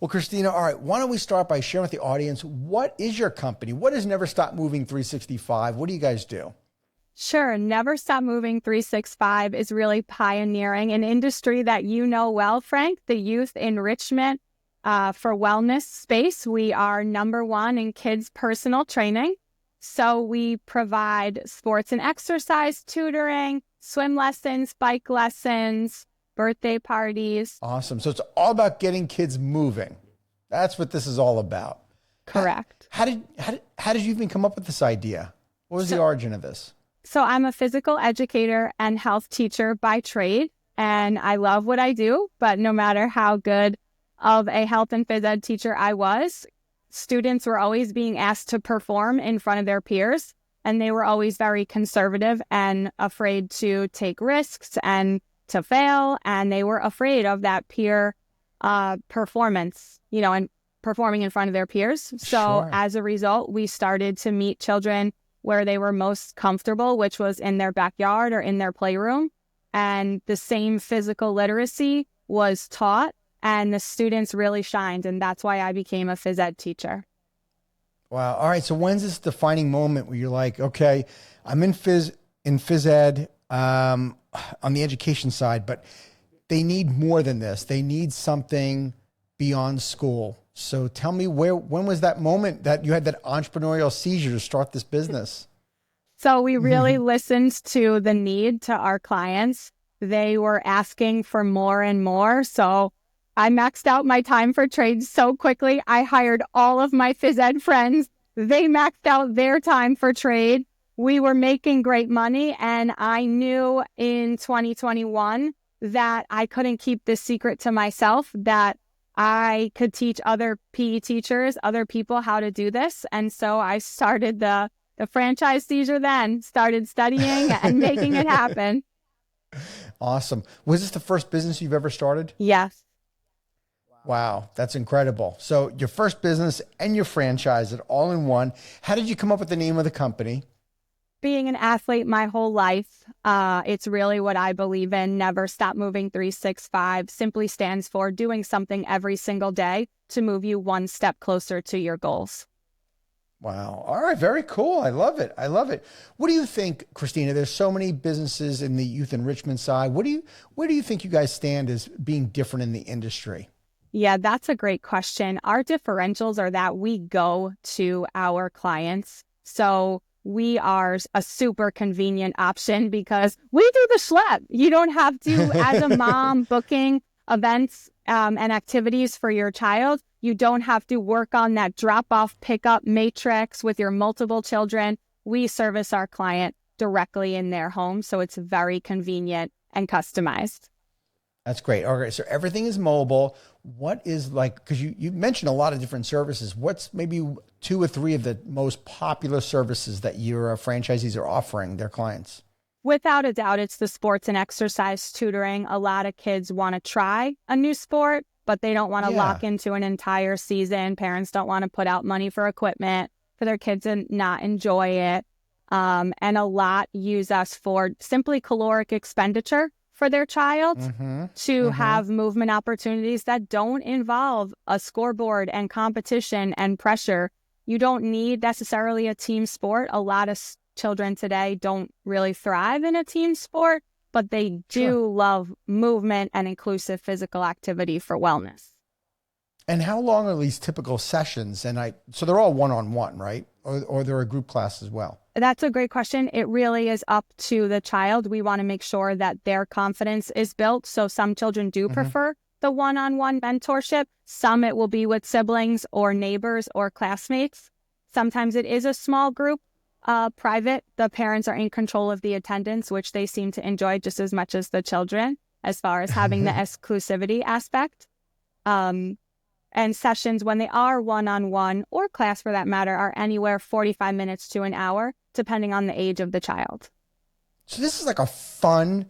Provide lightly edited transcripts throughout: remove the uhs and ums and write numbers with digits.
Well, Christina, all right, why don't we start by sharing with the audience, what is your company? What is NeverStopMoving365? What do you guys do? Sure. NeverStopMoving365 is really pioneering an industry that you know well, Frank, the youth enrichment for wellness space. We are number one in kids' personal training. So we provide sports and exercise tutoring, swim lessons, bike lessons, birthday parties. Awesome. So it's all about getting kids moving. That's what this is all about. Correct. How did you even come up with this idea? What was the origin of this? So I'm a physical educator and health teacher by trade, and I love what I do, but no matter how good of a health and phys ed teacher I was, students were always being asked to perform in front of their peers, and they were always very conservative and afraid to take risks and to fail, and they were afraid of that peer performance, and performing in front of their peers. So as a result, we started to meet children where they were most comfortable, which was in their backyard or in their playroom. And the same physical literacy was taught, and the students really shined. And that's why I became a phys ed teacher. Wow. All right. So when's this defining moment where you're like, okay, I'm in phys ed on the education side, but they need more than this. They need something beyond school. So tell me, when was that moment that you had that entrepreneurial seizure to start this business? So we really listened to the need to our clients. They were asking for more and more. So I maxed out my time for trade so quickly. I hired all of my phys ed friends. They maxed out their time for trade. We were making great money. And I knew in 2021 that I couldn't keep this secret to myself, that I could teach other PE teachers, other people how to do this. And so I started the franchise seizure then, started studying and making it happen. Awesome. Was this the first business you've ever started? Yes. Wow, that's incredible. So your first business and your franchise, it all in one. How did you come up with the name of the company? Being an athlete my whole life, it's really what I believe in. NeverStopMoving365 simply stands for doing something every single day to move you one step closer to your goals. Wow. All right. Very cool. I love it. I love it. What do you think, Christina? There's so many businesses in the youth enrichment side. Where do you think you guys stand as being different in the industry? Yeah, that's a great question. Our differentials are that we go to our clients. So we are a super convenient option because we do the schlep. You don't have to, as a mom booking events and activities for your child, you don't have to work on that drop-off pickup matrix with your multiple children. We service our client directly in their home, so it's very convenient and customized. That's great. Okay, so everything is mobile. What is because you mentioned a lot of different services. What's maybe 2 or 3 of the most popular services that your franchisees are offering their clients? Without a doubt, it's the sports and exercise tutoring. A lot of kids want to try a new sport, but they don't want to lock into an entire season. Parents don't want to put out money for equipment for their kids and not enjoy it. And a lot use us for simply caloric expenditure for their child to have movement opportunities that don't involve a scoreboard and competition and pressure. You don't need necessarily a team sport. A lot of children today don't really thrive in a team sport, but they do love movement and inclusive physical activity for wellness. And how long are these typical sessions? And so they're all one-on-one, right? Or they're a group class as well? That's a great question. It really is up to the child. We want to make sure that their confidence is built. So some children do prefer the one-on-one mentorship. Some it will be with siblings or neighbors or classmates. Sometimes it is a small group, private. The parents are in control of the attendance, which they seem to enjoy just as much as the children, as far as having the exclusivity aspect. And sessions, when they are one-on-one or class for that matter, are anywhere 45 minutes to an hour, depending on the age of the child. So this is like a fun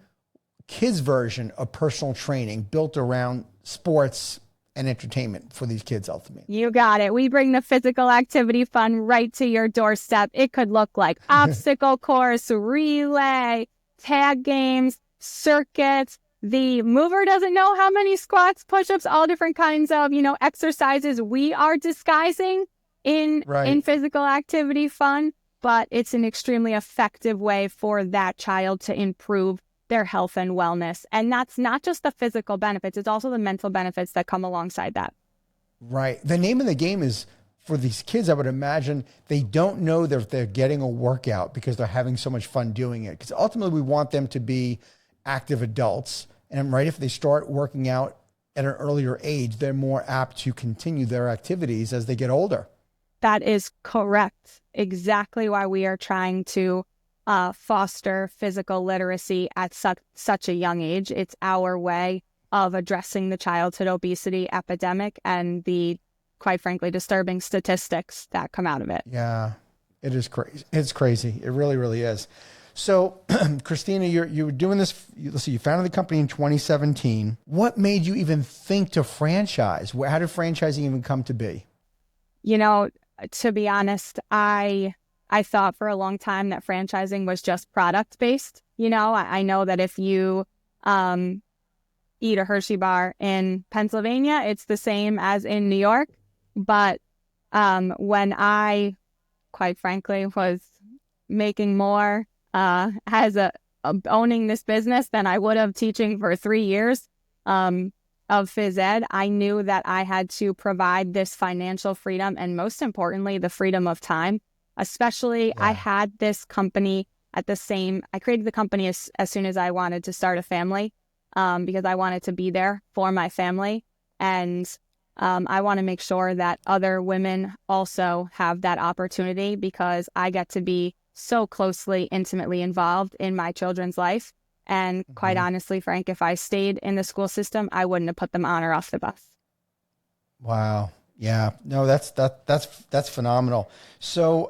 kids version of personal training built around sports and entertainment for these kids ultimately. You got it. We bring the physical activity fun right to your doorstep. It could look like obstacle course, relay, tag games, circuits, the mover doesn't know how many squats, push-ups, all different kinds of, exercises we are disguising in physical activity fun, but it's an extremely effective way for that child to improve their health and wellness. And that's not just the physical benefits, it's also the mental benefits that come alongside that. Right. The name of the game is, for these kids, I would imagine they don't know that they're getting a workout because they're having so much fun doing it. Because ultimately we want them to be active adults. And if they start working out at an earlier age, they're more apt to continue their activities as they get older. That is correct. Exactly why we are trying to foster physical literacy at such a young age. It's our way of addressing the childhood obesity epidemic and the, quite frankly, disturbing statistics that come out of it. Yeah, it is crazy. It's crazy. It really, really is. So, Christina, you were doing this. Let's see, you founded the company in 2017. What made you even think to franchise? How did franchising even come to be? To be honest, I thought for a long time that franchising was just product based. I know that if you eat a Hershey bar in Pennsylvania, it's the same as in New York. But when I, quite frankly, was making more as owning this business than I would have teaching for 3 years of phys ed, I knew that I had to provide this financial freedom and, most importantly, the freedom of time. Especially, I had this company I created the company as soon as I wanted to start a family because I wanted to be there for my family. And I want to make sure that other women also have that opportunity because I get to be so closely, intimately involved in my children's life. And quite honestly, Frank, if I stayed in the school system, I wouldn't have put them on or off the bus. Wow. Yeah. No, that's phenomenal. So,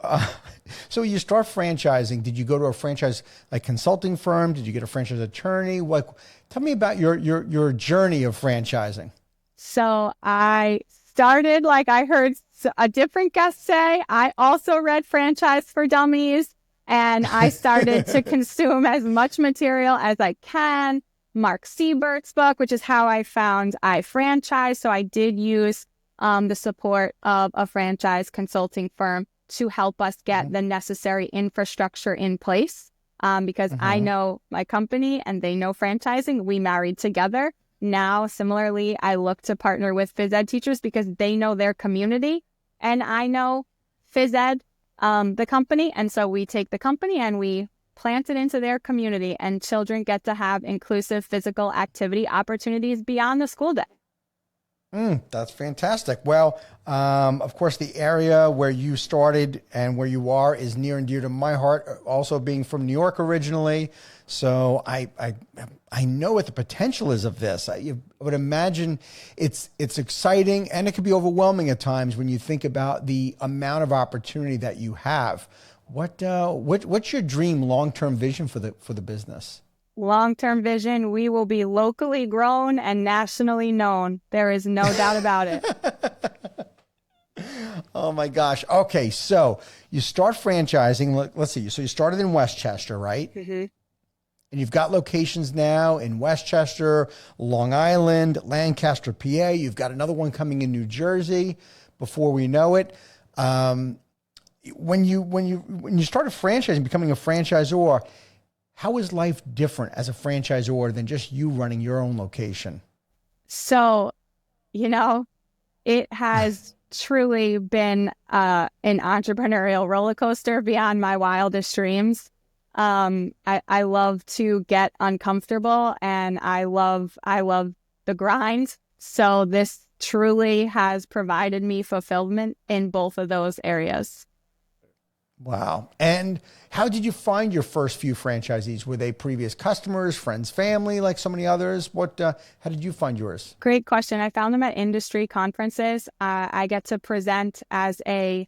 so you start franchising. Did you go to a franchise consulting firm? Did you get a franchise attorney? Tell me about your journey of franchising. So I started, like I heard a different guest say, I also read Franchise for Dummies, and I started to consume as much material as I can. Mark Siebert's book, which is how I found iFranchise. So I did use the support of a franchise consulting firm to help us get the necessary infrastructure in place because I know my company and they know franchising. We married together. Now, similarly, I look to partner with phys ed teachers because they know their community and I know phys ed, the company. And so we take the company and we plant it into their community, and children get to have inclusive physical activity opportunities beyond the school day. That's fantastic. Well, of course, the area where you started and where you are is near and dear to my heart, also being from New York originally. So I know what the potential is of this. I would imagine it's exciting, and it can be overwhelming at times when you think about the amount of opportunity that you have. What's your dream long-term vision for the business? Long-term vision, we will be locally grown and nationally known. There is no doubt about it. Oh my gosh. Okay. So you start franchising. Let's see. So you started in Westchester, right? Mm-hmm. And you've got locations now in Westchester, Long Island, Lancaster, PA. You've got another one coming in New Jersey before we know it. When you started franchising, becoming a franchisor, how is life different as a franchisor than just you running your own location? So, it has truly been an entrepreneurial roller coaster beyond my wildest dreams. I love to get uncomfortable, and I love the grind. So this truly has provided me fulfillment in both of those areas. Wow. And how did you find your first few franchisees? Were they previous customers, friends, family, like so many others? How did you find yours? Great question. I found them at industry conferences. I get to present as a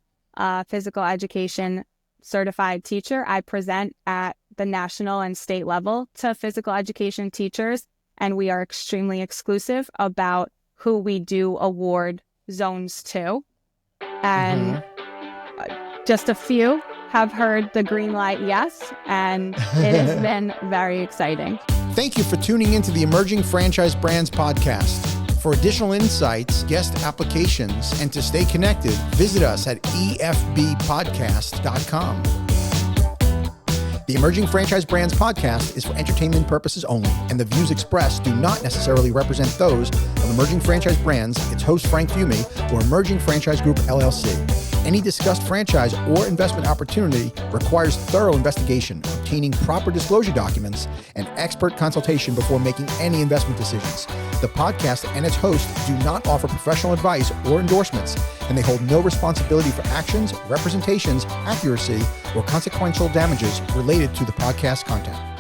physical education certified teacher. I present at the national and state level to physical education teachers, and we are extremely exclusive about who we do award zones to. And just a few have heard the green light yes, and it has been very exciting. Thank you for tuning into the Emerging Franchise Brands podcast. For additional insights, guest applications, and to stay connected, visit us at efbpodcast.com. The Emerging Franchise Brands podcast is for entertainment purposes only, and the views expressed do not necessarily represent those of Emerging Franchise Brands, its host Frank Fiume, or Emerging Franchise Group, LLC. Any discussed franchise or investment opportunity requires thorough investigation, obtaining proper disclosure documents, and expert consultation before making any investment decisions. The podcast and its host do not offer professional advice or endorsements, and they hold no responsibility for actions, representations, accuracy, or consequential damages related to the podcast content.